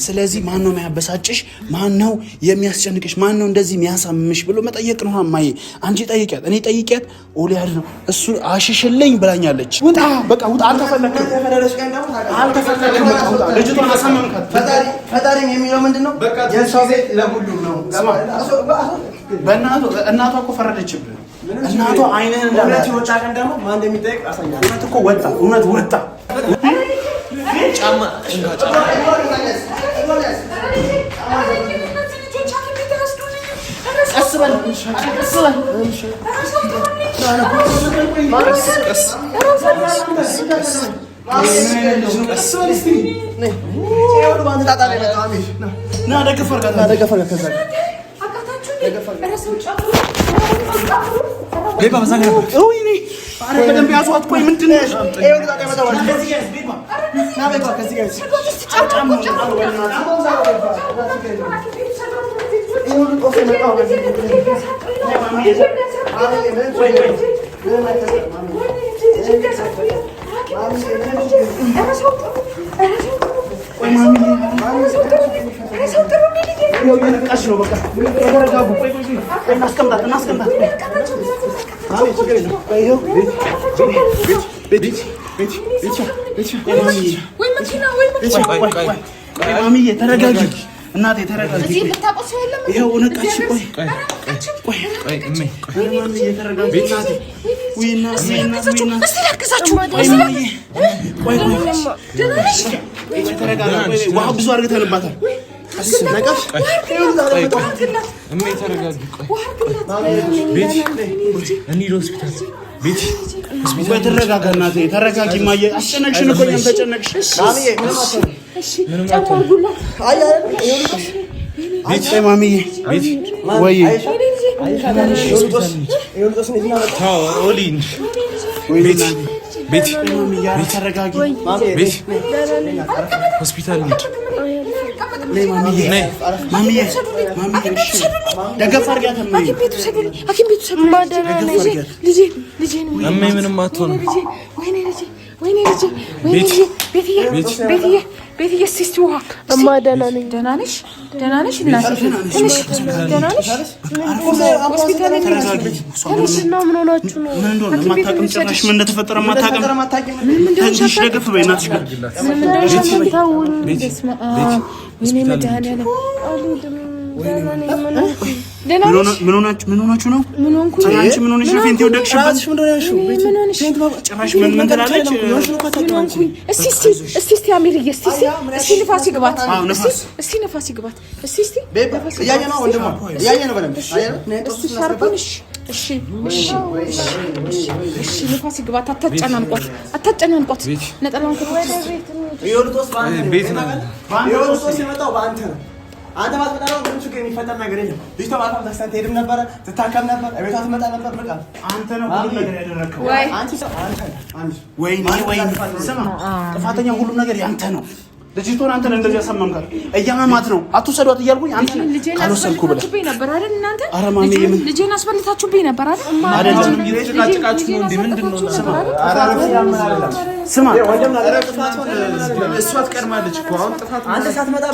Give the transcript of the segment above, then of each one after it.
ስለዚህ ማን ነው የሚያበሳጭሽ? ማን ነው የሚያስጨንቅሽ? ማን ነው እንደዚህ የሚያሳምምሽ ብሎ መጠየቅ ነው። ማዬ አንቺ ጠይቂያት፣ እኔ ጠይቂያት። ኦሊያድ ነው እሱ አሽሽልኝ ብላኛለች። ውጣ በቃ ውጣ። አልተፈለክም ውጣ። ልጅቷን አሳመምካት። ፈጣሪም የሚለው ምንድነው? የሰው ቤት ለሁሉም ነው። እናቷ እኮ ፈረደችብህ። እናቷ አይነን እውነት ይወጣ ቀን ደግሞ ማን እንደሚጠይቅ አሳያለሁ። እውነት እኮ ወጣ። እውነት ወጣ። ጫማ በደንብ ያዟት። ቆይ ምንድን ነው ማሚዬ ተረጋጊ፣ እናቴ ተረጋጊ። ይኸው ነቃች። ቆይ ውሃ ብዙ አድርገንባታል። ተረጋጋ እናቴ ተረጋጊ። ማየ አስጨነቅሽን እኮ እኛም ተጨነቅሽ። ማሚዬ ወይ ተረጋጊ። ሆስፒታል እንሂድ። ማሚዬ ደገፍ አድርጊያት። እሜ ምንም አትሆንም። ቤትዬ እስኪ ውሃ እማ ደህና ነኝ። ደህና ነሽ? ደህና ነሽ እናቴ? ትንሽ ደህና ነሽ? ሆስፒታል ምን ሆናችሁ ነው? ምን እንደሆነ የማታውቅም ጭራሽ ምን እንደተፈጠረ የማታውቅም። ትንሽ ደገፍ በይ እናትሽ ጋር። ምን ሆናችሁ ነው? አንቺ ምን ሆነሽ ነው? ፌንት የወደቅሽበት ጭራሽ ምን ትላለች? እስቲ አሚርዬ እስቲ ንፋስ ይግባት። እስቲ ንፋስ ይግባት። እስቲ እያየ ነው ወንድሟ እያየ ነው በደምብ እስቲ ሻርፑን እሺ ንፋስ ይግባት። አታጨናንቋት። ነጠላውን ቤት ነው የመጣው በአንተ ነው። አንተ ባትመጣ ነው ምንም ችግር የሚፈጠር ነገር የለም። ልጅቷ ማታም ተክስተን ትሄድም ነበረ፣ ትታከም ነበር፣ እቤቷ ትመጣ ነበር። በቃ አንተ ነው ሁሉ ነገር ያደረከው። ወይ ስማ፣ ጥፋተኛ ሁሉ ነገር ያንተ ነው። ልጅቷን አንተ እንደዚህ ያሰማምካል። እያመማት ነው አትወሰዷት እያልኩኝ አንተ ካልወሰድኩ ብለህ ነበር አይደል? እናንተ ኧረ ማሚ ልጄን አስበልታችሁብኝ ነበር አይደል? አይደለም እየተጨቃጨቃችሁ ነው እንዴ? ምንድነው? ስማ ወንድም ነገር ጥፋት እሷ ትቀድማለች እኮ አሁን ጥፋት አንተ ሳትመጣ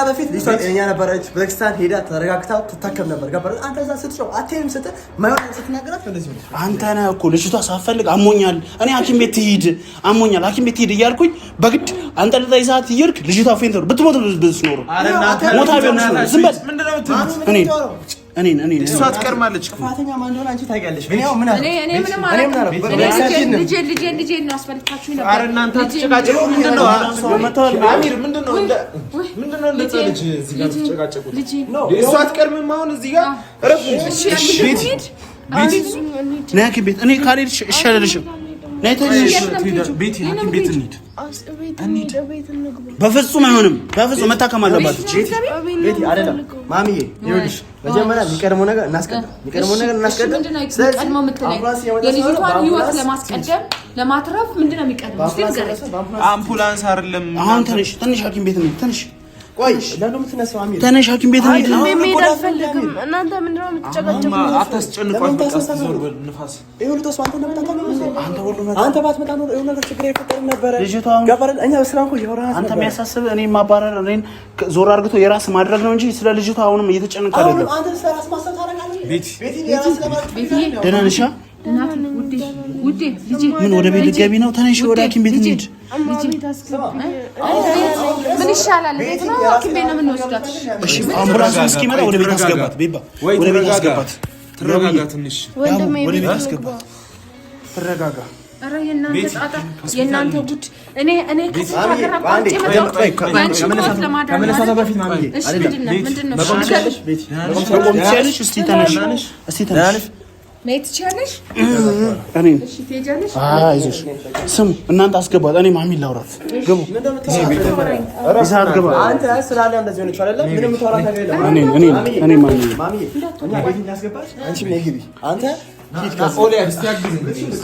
በፊት ልጅቷ ጤነኛ ነበረች። ቤተክርስቲያን ሄዳ ተረጋግታ ትታከም ነበር። ገባህ? አንተ እዛ ስትጮህ አትሄድም ስትል ማይሆን ስትናገራት እንደዚህ ነው። አንተ ነህ እኮ ልጅቷ ሳትፈልግ አሞኛል፣ እኔ ሐኪም ቤት ትሂድ አሞኛል፣ ሐኪም ቤት ትሂድ እያልኩኝ በግድ አንተ ለታይ ሰዓት ይርክ ልጅቷ ፌንት ብትሞት ብትኖር ሞታ ቢሆን ነው። ዝም በል ምንድነው የምትሉት? እኔ እሷ ትቀድማለች። ጥፋተኛ ማን እንደሆነ አንቺ ታውቂያለሽ። እኔ ምንም አላውቅም። ልጄን ነው አስፈልታችሁኝ ነበር። ኧረ እናንተ አትጨቃጨቁ። ምንድነው አሚር? ምንድነው እንደዛ ልጅ እዚህ ጋር ተጨቃጨቁት? እሷ አትቀድምም። አሁን እዚህ ጋር እረፍ። ቤት እኔ ካልሄድሽ እሺ አልልሽም። ቤት እንሂድ። በፍጹም አይሆንም። በፍጹም መታከም አለባት። ቤቲ አይደለም ማሚዬ፣ ይኸውልሽ መጀመሪያ የሚቀድመው ነገር እናስቀድም። የልጅቷን ህይወት ለማስቀደም ለማትረፍ ምንድነው የሚቀድመው? አምቡላንስ አይደለም። አሁን ትንሽ ሐኪም ቤት እንሂድ። ቆይ ለምን የምትነሳው? አሚር ተነሽ፣ ሐኪም ቤት እንሂድ። መሄድ አልፈልግም። እናንተ ምንድነው የምትጨቃጨቁት? አታስጨንቋት። በቃ ዞር በል ንፋስ። ይሁን ተስፋ አንተ ነበር አንተ ባትመጣ ነው ይሁን ነገር ችግር አይፈጠርም ነበር። ገባረን እኛ በስራን እኮ ያወራናት አንተ የሚያሳስብ እኔ ማባረር እኔን ዞር አድርግቶ የራስ ማድረግ ነው እንጂ ስለ ልጅቷ አሁንም እየተጨነቀ አይደለም። አንተ ስለራስ ማሰብ ታደርጋለህ። ቤቲ ደህና ነሽ? ውዴ ልጄ ምን ወደ ቤት ልትገቢ ነው? ተነሽ ወደ ሐኪም ቤት እንሂድ። ምን ይሻላል? ቤት ነው ሐኪም ቤት ነው የምንወስዳት? እሺ አምቡላንስ እስኪመጣ ወደ ቤት አስገባት። ቤባ ወደ ቤት አስገባት። ተረጋጋ ትንሽ ወንድሜ ወደ ቤት አስገባት። ተረጋጋ። ኧረ የእናንተ ጣጣ የእናንተ ጉድ። እኔ ከተሻገር አቋርጬ መጣሁ። ከመነሳቷ በፊት ማሚዬ እሺ ምንድነው ቤቲ ቆም ትችያለሽ? እስቲ ተነሽ። እስቲ ተነሽ። መሄድ ትችያለሽ? እኔን እሺ ትሄጃለሽ? አይዞሽ። ስሙ እናንተ አስገባት። እኔ ማሚ ላውራት። ግቡ። ይዛት ግባ። አንተ ስላለ እንደዚህ ሆነች አይደለም። ምንም ተወራት ነገር የለም። እኔ ማሚ እኛ ቤት እናስገባሽ። አንቺ ምን ግቢ። አንተ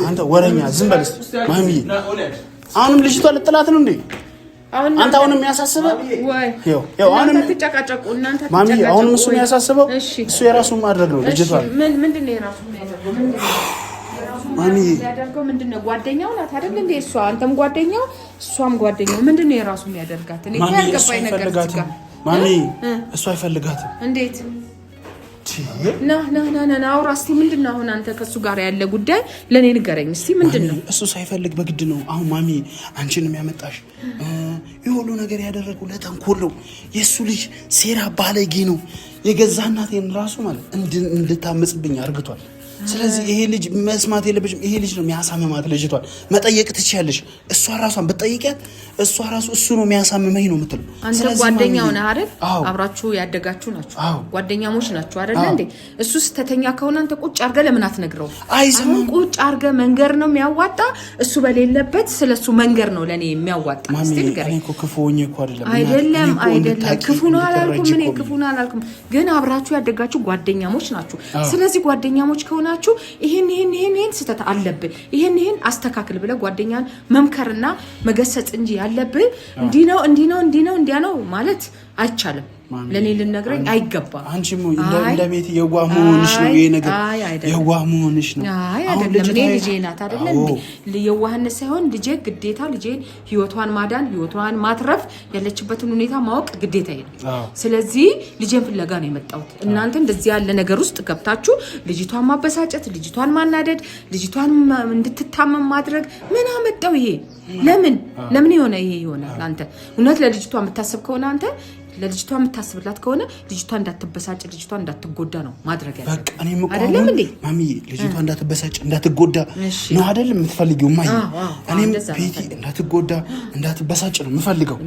አንተ ወረኛ ዝም በል እስቲ። ማሚ አሁንም ልጅቷ ልጥላት ነው እንዴ? አንተ አሁንም የሚያሳስበው ወይ ያው አሁንም ተጨቃጨቁ እናንተ ማሚ አሁንም እሱ የሚያሳስበው እሱ የራሱን ማድረግ ነው። ልጅቷ ምንድነው የራሱ የሚያደርገው? ማሚ ያደርገው ምንድነው? ጓደኛው ናት አይደል እንዴ? እሷ አንተም ጓደኛው እሷም ጓደኛው ምንድነው የራሱ የሚያደርጋት? እኔ ያልገባኝ ነገር እዚህ ጋር ማሚ እሱ አይፈልጋትም። እንዴት ና አውራ እስቲ። ምንድነው አሁን አንተ ከሱ ጋር ያለ ጉዳይ ለኔ ንገረኝ እስቲ። ምንድነው? እሱ ሳይፈልግ በግድ ነው። አሁን ማሚ አንቺንም ያመጣሽ የሁሉ ነገር ያደረገው ለተንኮል ነው። የሱ ልጅ ሴራ ባለጌ ነው። የገዛ እናቴን ራሱ ማለት እንድታመጽብኝ አርግቷል። ስለዚህ ይሄ ልጅ መስማት የለብሽም። ይሄ ልጅ ነው የሚያሳምማት። ልጅቷን መጠየቅ ትችያለሽ። እሷ ራሷን ብትጠይቂያት እሷ ራሱ እሱ ነው የሚያሳምመኝ ነው የምትለው። አንተ ጓደኛው ነህ አይደል? አብራችሁ ያደጋችሁ ናችሁ፣ ጓደኛሞች ናችሁ አይደል እንዴ? እሱ ስተተኛ ከሆነ አንተ ቁጭ አድርገህ ለምን አትነግረው? አይሰማም። ቁጭ አድርገህ መንገር ነው የሚያዋጣ። እሱ በሌለበት ስለሱ መንገር ነው ለኔ የሚያዋጣ። እስቲ ንገረኝ። እኔ እኮ ክፉ ሆኜ እኮ አይደለም። አይደለም ክፉ ነው አላልኩም። እኔ ክፉ ነው አላልኩም። ግን አብራችሁ ያደጋችሁ ጓደኛሞች ናችሁ። ስለዚህ ጓደኛሞች ከሆነ ይሄን ስህተት አለብን፣ ይሄን አስተካክል ብለህ ጓደኛን መምከርና መገሰጽ እንጂ ያለብን እንዲያ ነው ማለት አይቻልም። ለኔ ልነግረኝ አይገባም። አንቺም እንደ ቤት የዋህ መሆንሽ ነው ይሄ ነገር። የዋህ መሆንሽ ነው። አይደለም እኔ ልጄ ናት አይደል እንዴ? የዋህነት ሳይሆን ልጄ ግዴታ ልጄን ህይወቷን ማዳን ህይወቷን ማትረፍ ያለችበትን ሁኔታ ማወቅ ግዴታዬ ነው። ስለዚህ ልጄን ፍለጋ ነው የመጣሁት። እናንተ እንደዚህ ያለ ነገር ውስጥ ገብታችሁ ልጅቷን ማበሳጨት፣ ልጅቷን ማናደድ፣ ልጅቷን እንድትታመም ማድረግ ምን አመጣው ይሄ? ለምን ይሆነ ይሄ ይሆናል? አንተ እውነት ለልጅቷ የምታስብ ከሆነ አንተ ለልጅቷ የምታስብላት ከሆነ ልጅቷ እንዳትበሳጭ ልጅቷ እንዳትጎዳ ነው ማድረግ ያለው። በቃ እኔም እኮ አይደለም እንዴ ማሚ ልጅቷ እንዳትበሳጭ እንዳትጎዳ ነው አይደል የምትፈልጊው? ማይ እኔም ቤቲ እንዳትጎዳ እንዳትበሳጭ ነው የምፈልገው።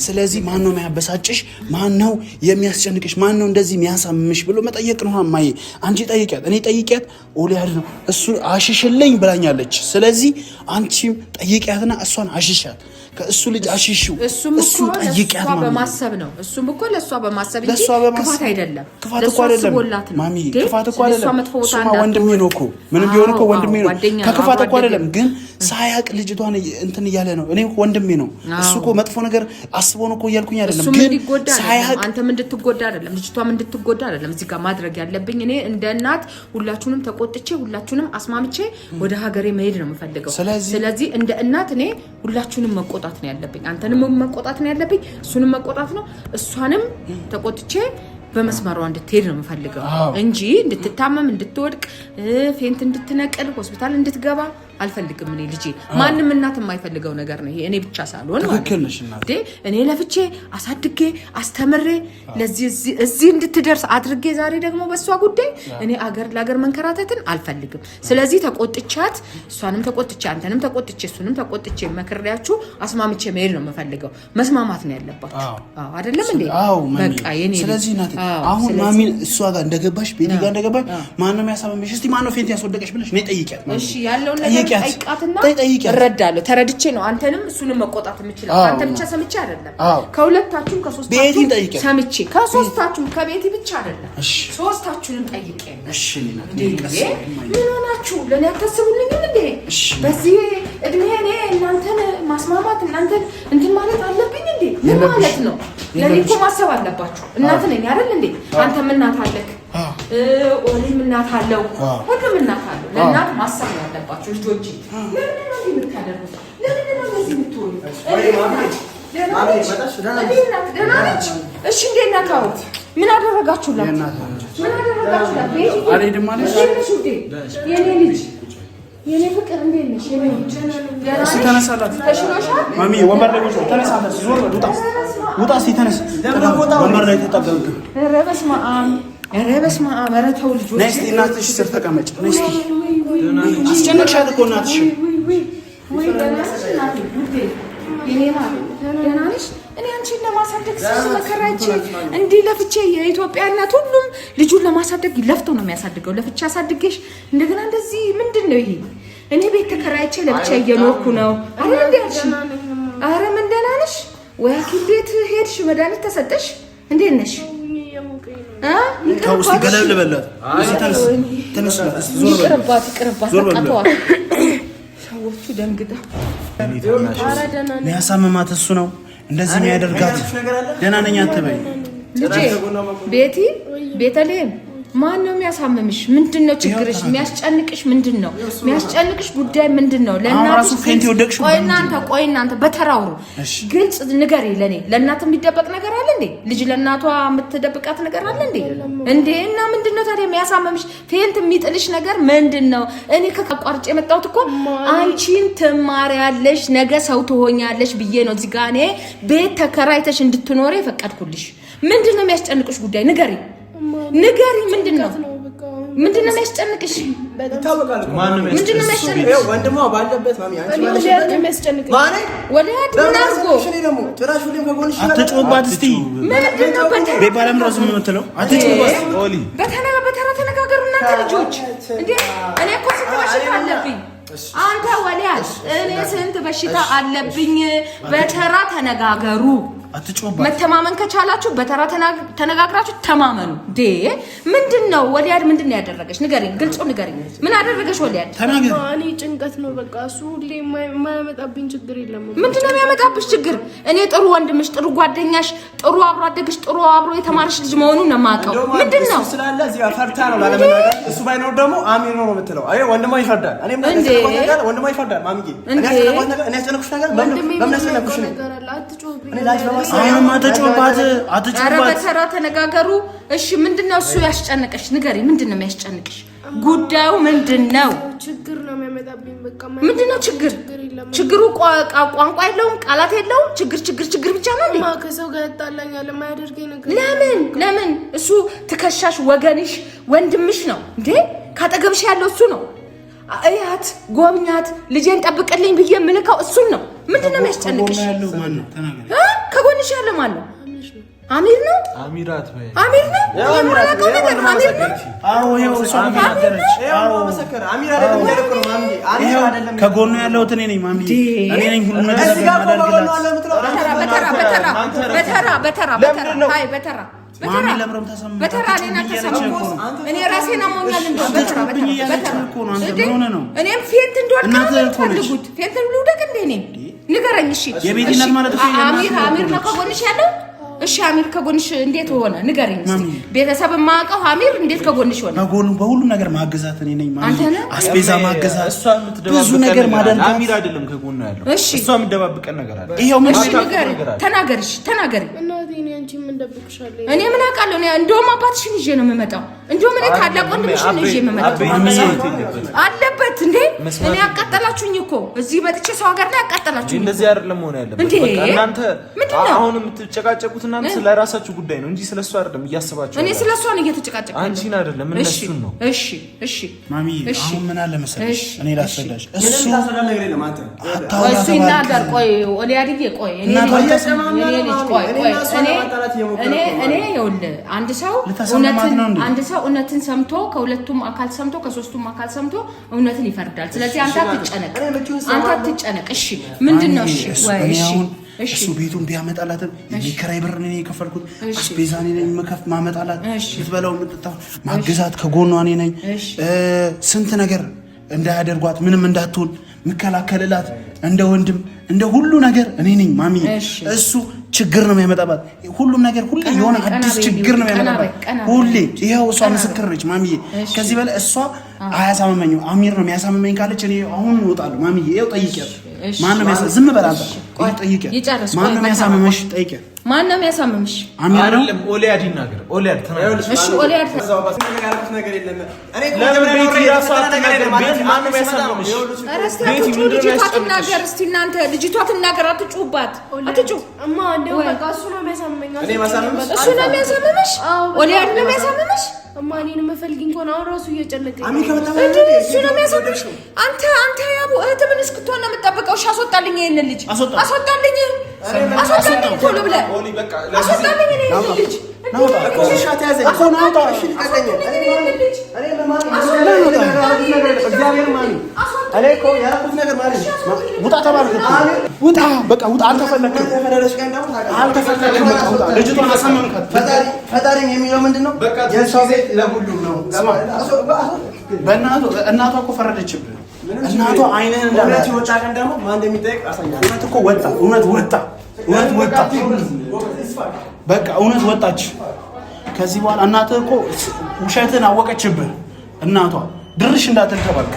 ስለዚህ ማን ነው የሚያበሳጭሽ? ማን ነው የሚያስጨንቅሽ? ማን ነው እንደዚህ የሚያሳምምሽ ብሎ መጠየቅ ነው። ማይ አንቺ ጠይቂያት፣ እኔ ጠይቂያት ኦሊያድ ነው እሱ አሽሽልኝ ብላኛለች። ስለዚህ አንቺም ጠይቂያትና እሷን አሽሻት። ከእሱ ልጅ አሽሽው እሱ ጠይቂያት ማለት በማሰብ ነው። እሱም እኮ ለሷ በማሰብ እንጂ ክፋት አይደለም። ክፋት እኮ አይደለም ማሚ፣ ክፋት እኮ አይደለም። እሱማ ወንድሜ ነው እኮ ምንም ቢሆን እኮ ወንድሜ ነው። ከክፋት እኮ አይደለም። ግን ሳያቅ ልጅቷን እንትን እያለ ነው። እኔ እኮ ወንድሜ ነው። እሱ እኮ መጥፎ ነገር አስቦ ነው እኮ እያልኩኝ አይደለም። ግን ሳያቅ አንተም እንድትጎዳ አይደለም ልጅቷም እንድትጎዳ አይደለም እዚህ ጋር ማድረግ ያለብኝ። እኔ እንደ እናት ሁላችሁንም ተቆጥቼ ሁላችሁንም አስማምቼ ወደ ሀገሬ መሄድ ነው የምፈልገው። ስለዚህ እንደ እናት እኔ ሁላችሁንም መቆጣት ነው ያለብኝ። አንተንም መቆጣት ነው ያለብኝ፣ እሱንም መቆጣት ነው። እሷንም ተቆጥቼ በመስመሯ እንድትሄድ ነው የምፈልገው እንጂ እንድትታመም፣ እንድትወድቅ፣ ፌንት እንድትነቅል፣ ሆስፒታል እንድትገባ አልፈልግም። እኔ ልጄ ማንም እናት የማይፈልገው ነገር ነው ይሄ። እኔ ብቻ ሳልሆን ማለት እኔ ለፍቼ አሳድጌ አስተምሬ ለዚህ እዚህ እንድትደርስ አድርጌ ዛሬ ደግሞ በሷ ጉዳይ እኔ አገር ለአገር መንከራተትን አልፈልግም። ስለዚህ ተቆጥቻት፣ እሷንም ተቆጥቼ፣ አንተንም ተቆጥቼ፣ እሱንም ተቆጥቼ መክሬያችሁ አስማምቼ መሄድ ነው የምፈልገው። መስማማት ነው ያለባችሁ። አይደለም እንዴ? በቃ የኔ ስለዚህ እናቴ አሁን ማሚን እሷ ጋር እንደገባሽ ቤቲ ጋር እንደገባሽ ማንንም ያሳመምሽ እስቲ ማን ነው ፌንት ያስወደቀሽ ብለሽ ነው ጠይቂያት። እሺ ያለውን ነገር ጠይቃትና እረዳለሁ። ተረድቼ ነው አንተንም እሱንም መቆጣት የምችለው። አንተ ብቻ ሰምቼ አይደለም፣ ከሁለታችሁም ከሶስታችሁም ሰምቼ፣ ከሶስታችሁም ከቤቲ ብቻ አይደለም ሶስታችሁንም ጠይቄ። እሺ ምን ሆናችሁ? ለኔ አታስቡልኝም እንዴ? በዚህ እድሜ እኔ እናንተን ማስማማት እናንተን እንትን ማለት አለብኝ እንዴ? ምን ማለት ነው? ለኔ እኮ ማሰብ አለባችሁ። እናት ነኝ አይደል እንዴ? አንተም እናት አለክ፣ ኦሊም እናት አለው፣ ሁሉም እናት አለው። ለእናት ማሰብ ያለባችሁ ልጆች። ለምን ነው የምታደርጉት? ለምን ነው እንደዚህ የምትሆኑ? ደህና ነች። እሺ እንዴት ናት? ምን አደረጋችሁላት? ምን አደረጋችሁላት? አልሄድም ማለት የኔ ልጅ የኔ ፍቅር እንዴት ነሽ? የኔ ልጅ እስኪ ተነሳላት። ተሽሎሻል? ማሚ ወንበር ላይ ቁጭ ተነሳላት። ዞር በል ውጣ፣ ውጣ። እስኪ ተነስ። ወንበር ላይ ተጠጋግ። ኧረ በስመ አብ፣ ኧረ በስመ አብ። ኧረ ተው ልጆች። ነይ እስኪ እናትሽ ስር ተቀመጭ። ነይ እስኪ አስጨነቅሻት እኮ እናትሽ። ወይ ደህና ነሽ እናቴ? ውዴ የኔ ማለት ደህና ነሽ? እኔ አንቺን ለማሳደግ ስንት መከራ አይቼ እንዲህ ለፍቼ የኢትዮጵያ እናት ሁሉም ልጁን ለማሳደግ ለፍቶ ነው የሚያሳድገው። ለፍቼ አሳድጌሽ እንደገና እንደዚህ ምንድን ነው ይሄ? እኔ ቤት ተከራይቼ ለብቻ እየኖርኩ ነው አይደል እንዴ አልሽ? ኧረ ምን ደህና ነሽ ወይ? ሐኪም ቤት ሄድሽ? መድኃኒት ተሰጠሽ? እንዴት ነሽ? ታው እስኪ ገለል በላት። እስኪ ተነስ፣ ተነስ። ይቅርባት፣ ይቅርባት። ተቃተዋል ሰዎቹ ደንግጠው። ኧረ ደህና ነኝ። የሚያሳምማት እሱ ነው እንደዚህ የሚያደርጋት። ደህና ነኝ አትበይ ልጄ። ቤቲ ቤተልሔም ማን ነው የሚያሳምምሽ? ምንድነው ችግርሽ? የሚያስጨንቅሽ ምንድነው? የሚያስጨንቅሽ ጉዳይ ምንድነው? ለእናትሽ ቆይ እናንተ በተራውሩ ግልጽ ንገሪ። ለእናት የሚደበቅ ነገር አለ እንዴ? ልጅ ለእናቷ የምትደብቃት ነገር አለ እንዴ? እንዴ እና ምንድነው ታዲያ የሚያሳምምሽ? ፌንት የሚጥልሽ ነገር ምንድነው? እኔ ከቋርጬ የመጣሁት እኮ አንቺን ትማሪያለሽ፣ ነገ ሰው ትሆኛለሽ ብዬ ነው እዚህ ጋር እኔ ቤት ተከራይተሽ እንድትኖሪ የፈቀድኩልሽ። ምንድነው የሚያስጨንቅሽ ጉዳይ? ንገሪ ንገሪ። ምንድነው የሚያስጨንቅሽ? ምንድነው የሚያስጨንቅሽ? ወንድሟ ባለበት ማሚ አንቺ ወለድ ምን አድርጎ አትጮባት እስቲ። ምንድነው በባለም ራሱ የምትለው? አትጮባት ኦሊ። በተራ ተነጋገሩ እናንተ ልጆች። እንዴ እኔ እኮ ስንት በሽታ አለብኝ። አንተ ወለድ እኔ ስንት በሽታ አለብኝ። በተራ ተነጋገሩ። መተማመን ከቻላችሁ በተራ ተነጋግራችሁ ተማመኑ። ምንድነው ወሊያድ ምንድነው ያደረገሽ? ንገሪኝ፣ ግልጹ ንገሪኝ። ምን አደረገሽ ወሊያድ? ተናገሪ። እኔ ጭንቀት ነው በቃ። እሱ ሁሌ የማያመጣብኝ ችግር የለም። ምንድነው የሚያመጣብሽ ችግር? እኔ ጥሩ ወንድምሽ፣ ጥሩ ጓደኛሽ፣ ጥሩ አብሮ አደግሽ፣ ጥሩ አብሮ የተማረሽ ልጅ መሆኑን ነው የማውቀው። ምንድነው ስላለ እዚህ ጋር ፈርታ ነው ላለመናገር። እሱ ባይኖር ደግሞ አሚር ነው የምትለው። አይ ወንድሟ ይፈርዳል። እኔም ነገር ወንድሟ ይፈርዳል። ማሚዬ እኔ ያስጨነቅኩሽ ነገር በምን ያስጨነቅኩሽ ነው? እኔ ላይፍ አሁንም አትጮባት። ኧረ በተራ ተነጋገሩ። እሺ ምንድነው እሱ ያስጨነቀሽ? ንገሪ። ምንድነው የሚያስጨንቅሽ? ጉዳዩ ምንድነው? ችግር ነው የሚያመጣብኝ በቃ። ምንድነው ችግር? ችግሩ ቋንቋ የለውም፣ ቃላት የለውም። ችግር ብቻ ነው እንዴ? ከሰው ጋር ያጣላኛል የማያደርገኝ ነገር። ለምን እሱ ትከሻሽ፣ ወገንሽ፣ ወንድምሽ ነው እንዴ? ካጠገብሽ ያለው እሱ ነው። እያት ጎብኛት፣ ልጄን ጠብቅልኝ ብዬ የምልከው እሱን ነው። ምንድነው የሚያስጨንቅሽ? ከጎንሽ ያለ ማን ነው? አሚር ነው። አሚራት ወይ አሚር ነው። የማላውቀው ነገር አሚር ነው። አዎ ይኸው እሷ ተናገረች። አዎ መሰከረ። አሚር አይደለም ያለከው ማሚ። አሚር አይደለም። ከጎኑ ያለሁት እኔ ነኝ ማሚ። እኔ ነኝ ሁሉ ነገር ማደርግላት። ማሚ ለምረም ተሰማ። በተራ እኔና ተሰማኩ። እኔ ራሴን አሞኛል እንደው በተራ እኔም ፌንት እንደወድቅ ነው የምትፈልጉት? ፌንት ልውደቅ እንዴ? እኔ ንገረኝ እሺ። የቤቲነት ማለት እኮ አሚር ነው ከጎንሽ ያለው? እሺ አሚር ከጎንሽ እንዴት ሆነ? ንገረኝ እስቲ። ቤተሰብ የማያውቀው አሚር እንዴት ከጎንሽ ሆነ? ከጎኑ በሁሉ ነገር ማገዛት እኔ ነኝ ማሚ። አንተ ነህ አስቤዛ ማገዛት፣ እሷ የምትደባበቀን ብዙ ነገር ማደርጋት። አሚር አይደለም ከጎኑ ያለው። እሺ እሷ የምትደባበቀን ነገር አለ። ይሄው ምን ንገሪ፣ ተናገሪ። እናቴ እኔ አንቺን ምን ደብቅሻለሁ? እኔ ምን አውቃለሁ? እኔ እንደውም አባትሽን ይዤ ነው የምመጣው። እንደውም እኔ ታላቅ ወንድምሽን ነው ይዤ የምመጣው። አለበት እንዴ? እኔ አቃጠላችሁኝ እኮ እዚህ መጥቼ ሰው ሀገር ላይ አቃጠላችሁኝ። እንደዚህ አይደለም መሆን ያለበት። በቃ እናንተ አሁን የምትጨቃጨቁት እናንተ ስለራሳችሁ ጉዳይ ነው እንጂ ስለሱ አይደለም እያሰባችሁ። እኔ ስለሱ ነው እየተጨቃጨቅኩ። አንቺን አይደለም እነሱን ነው። እሺ ማሚ አሁን ምን አለ መሰለሽ፣ እኔ ላስረዳሽ። እሱ ታሰዳለ ነገር የለም አንተ እሱ ይናገር። ቆይ ወዲያድዬ ቆይ እኔ ልጅ ቆይ እኔ ይኸውልህ እውነትን ሰምቶ ከሁለቱም አካል ሰምቶ ከሶስቱም አካል ሰምቶ እውነትን ይፈርዳል። ስለዚህ አንተ አትጨነቅ። እሺ ምንድነው? እሺ እሱ ቤቱን ቢያመጣላትም የሚከራይ ብር እኔ የከፈልኩት፣ አስቤዛ እኔ ነኝ ማመጣላት፣ ልትበላው የምትጠጣው ማገዛት ከጎኗ እኔ ነኝ። ስንት ነገር እንዳያደርጓት ምንም እንዳትሆን ምከላከልላት እንደ ወንድም እንደ ሁሉ ነገር እኔ ነኝ ማሚ። እሱ ችግር ነው የሚያመጣባት ሁሉም ነገር ሁሌ የሆነ አዲስ ችግር ነው የሚያመጣባት ሁሌ። ይሄው እሷ ምስክር ነች ማሚዬ። ከዚህ በላይ እሷ አያሳመመኝም። አሚር ነው የሚያሳመመኝ ካለች እኔ አሁን እወጣለሁ ማሚዬ። ይሄው ጠይቂያት። ማን ነው የሚያሳመመሽ? ዝም በል አንተ። ጠይቂያት። ማን ነው የሚያሳመመሽ? ጠይቂያት። ማን ነው የሚያሳመምሽ? አሚር ነው። ኦሊያድ ይናገር። ኦሊያድ ተናገር። እሺ ኦሊያድ ነገር የለም። እኔ ቤት ራሷ አትናገር። ቤት ማን ነው የሚያሳመምሽ? ልጅቷ ትናገር እስቲ እናንተ። ልጅቷ ትናገር። አትጩባት፣ አትጩ። እማ እንደው በቃ እሱ ነው የሚያሳመመኝ። እኔ ማሳመምሽ? እሱ ነው የሚያሳመምሽ? ኦሊያድ ነው የሚያሳመምሽ? እማ እኔን የምፈልጊኝ ከሆነ አሁን ራሱ እየጨነቀኝ አሚ ከመጣ እሱ ነው የሚያሳምምሽ? አንተ ያቡ እህት ምን እስክትሆን ነው የምትጠብቀው? እሺ አስወጣልኝ፣ ይሄንን ልጅ አስወጣልኝ፣ አስወጣልኝ ቶሎ ብለህ አስወጣልኝ። እኔ ይሄንን ልጅ እኮ ሻት ያዘኝ እኮ ነው። አውጣ። እሺ ልቀቀኝ። እኔ ለማን እግዚአብሔር ማን እኔ እኮ ያልኩት ነገር ማለት ውጣ ተባልክ። ውጣ በቃ ውጣ። አልተፈለክም፣ አልተፈለክም። በቃ ውጣ። ልጅቷን አሳመምካት። ፈጣሪ የሚለው ምንድነው? የሰው ቤት ለሁሉም ነው። እናቷ እኮ ፈረደችብህ። እናቷ አይንህን እውነት የወጣ ቀን ደግሞ ማን እንደሚጠይቅ አሳያለሁ። እውነት እኮ ወጣ። እውነት ወጣ። በቃ እውነት ወጣች። ከዚህ በኋላ እናትህ እኮ ውሸትን አወቀችብህ። እናቷ ድርሽ እንዳትል ተባልክ።